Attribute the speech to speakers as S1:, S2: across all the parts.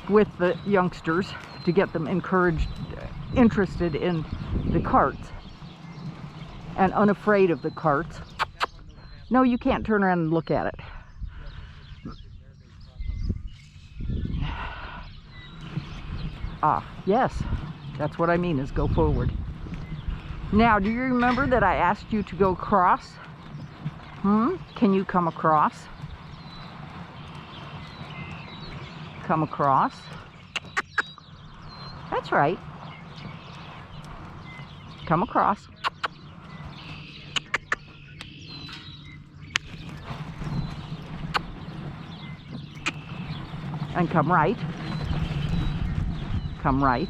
S1: with the youngsters to get them interested in the carts and unafraid of the carts. No, you can't turn around and look at it. Ah, yes, that's what I mean is go forward. Now, do you remember that I asked you to go across? Can you come across? Come across. That's right. Come across. And come right. Come right.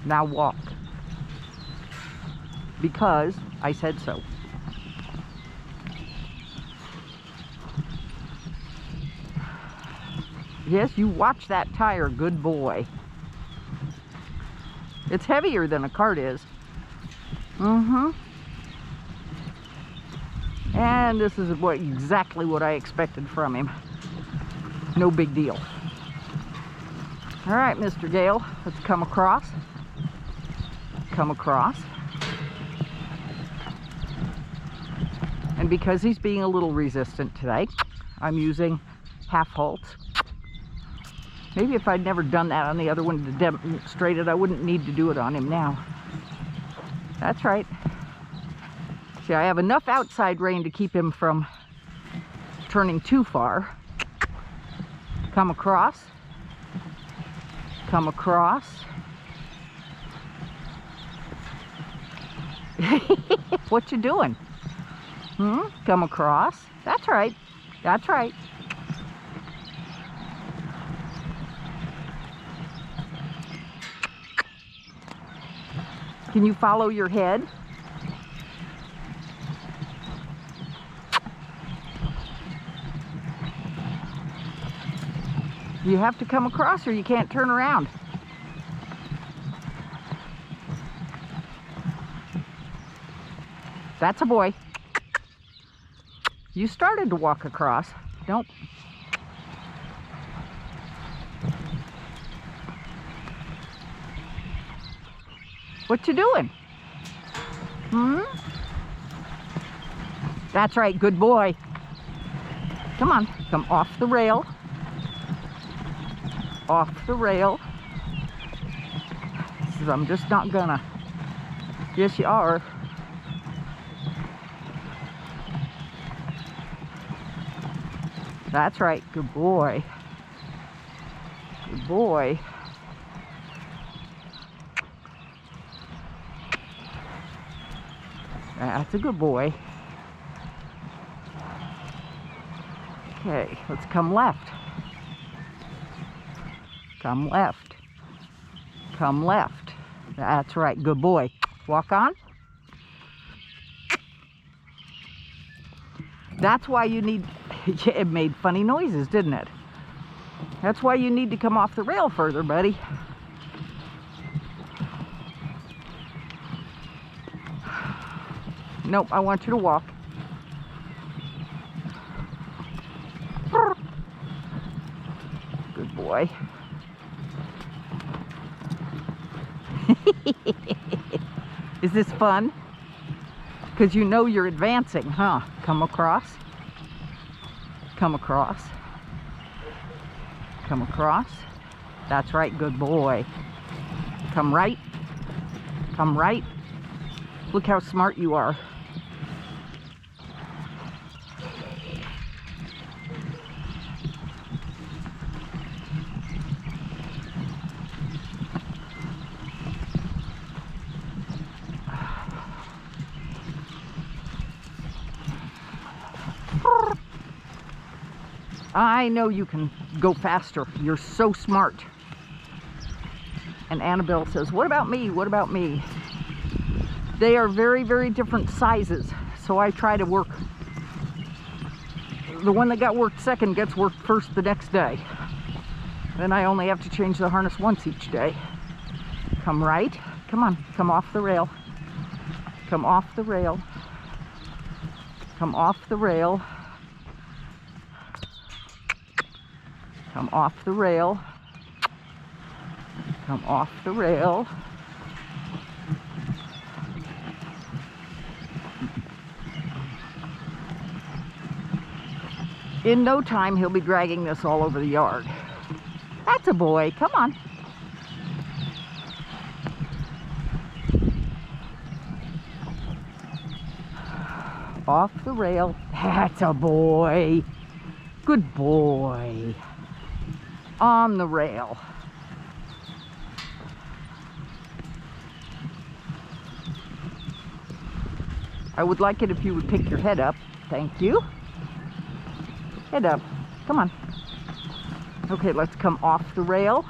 S1: Now walk. Because I said so. Yes, you watch that tire, good boy. It's heavier than a cart is. And this is exactly what I expected from him. No big deal. All right, Mr. Gale, let's come across. Come across. And because he's being a little resistant today, I'm using half halts. Maybe if I'd never done that on the other one to demonstrate it, I wouldn't need to do it on him now. That's right. See, I have enough outside rein to keep him from turning too far. Come across. Come across. What you doing? Come across. That's right. That's right. Can you follow your head? You have to come across or you can't turn around. That's a boy. You started to walk across. Don't. What you doing? That's right, good boy. Come on, come off the rail. Off the rail. I'm just not gonna. Yes, you are. That's right, good boy. Good boy. That's a good boy. Okay, let's come left. Come left. Come left. That's right, good boy. Walk on. That's why you need, it made funny noises, didn't it? That's why you need to come off the rail further, buddy. Nope, I want you to walk. Good boy. Is this fun? Because you know you're advancing, huh? Come across. Come across. Come across. That's right, good boy. Come right. Come right. Look how smart you are. I know you can go faster. You're so smart. And Annabelle says, what about me? What about me? They are very, very different sizes. So I try to work. The one that got worked second gets worked first the next day. Then I only have to change the harness once each day. Come right. Come on. Come off the rail. Come off the rail. Come off the rail. Come off the rail. Come off the rail. In no time, he'll be dragging this all over the yard. That's a boy. Come on. Off the rail. That's a boy. Good boy. On the rail. I would like it if you would pick your head up. Thank you. Head up. Come on. Okay, let's come off the rail.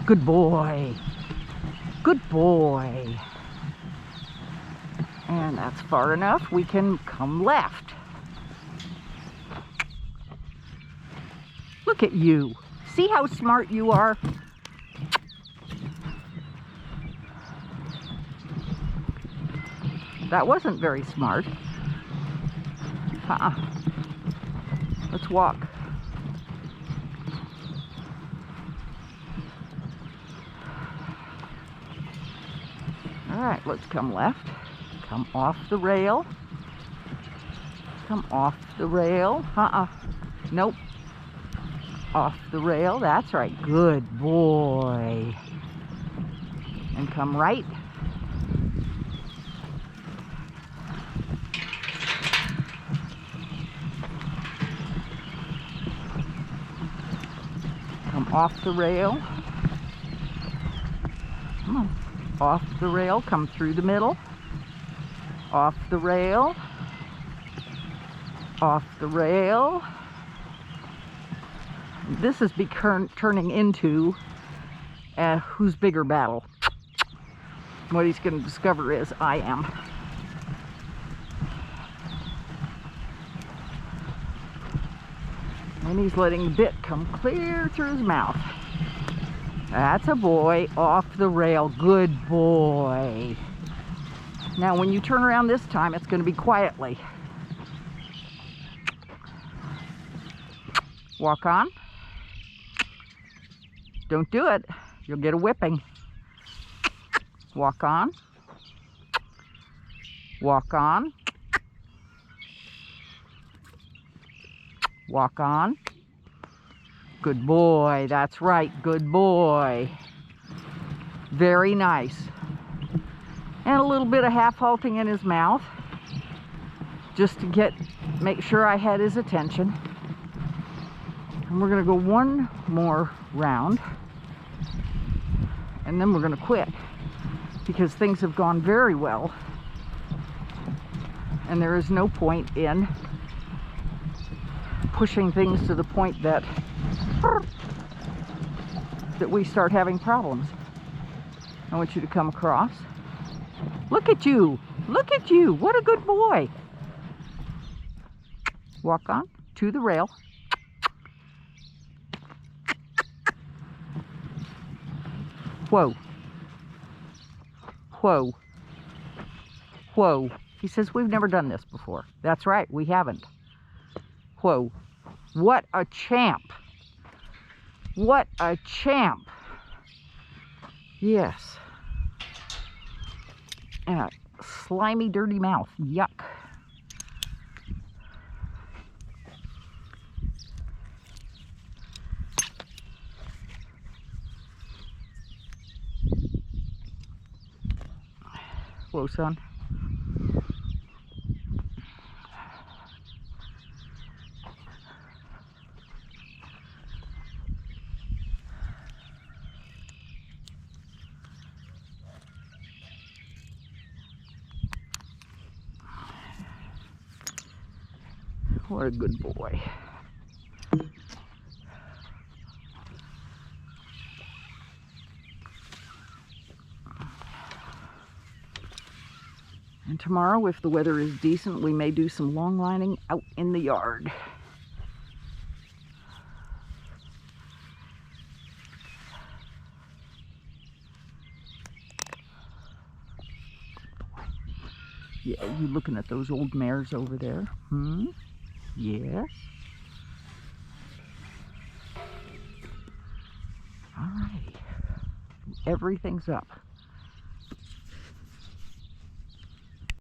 S1: Good boy. Good boy. And that's far enough. We can come left. Look at you. See how smart you are? That wasn't very smart. Let's walk. All right, let's come left. Come off the rail. Come off the rail. Nope. Off the rail. That's right. Good boy. And come right. Come off the rail. Come on. Off the rail. Come through the middle. Off the rail. Off the rail. This is turning into a who's bigger battle. What he's going to discover is I am. And he's letting the bit come clear through his mouth. That's a boy. Off the rail. Good boy. Now when you turn around this time, it's going to be quietly. Walk on. Don't do it. You'll get a whipping. Walk on. Walk on. Walk on. Good boy. That's right. Good boy. Very nice. And a little bit of half halting in his mouth. Just to make sure I had his attention. And we're going to go one more round. And then we're going to quit. Because things have gone very well. And there is no point in pushing things to the point that we start having problems. I want you to come across. Look at you. Look at you. What a good boy. Walk on to the rail. Whoa. Whoa. Whoa. He says, we've never done this before. That's right, we haven't. Whoa. What a champ. What a champ. Yes. And a slimy, dirty mouth. Yuck. Whoa, son. What a good boy. And tomorrow, if the weather is decent, we may do some long lining out in the yard. Yeah, you looking at those old mares over there? Yes. Alrighty. Everything's up.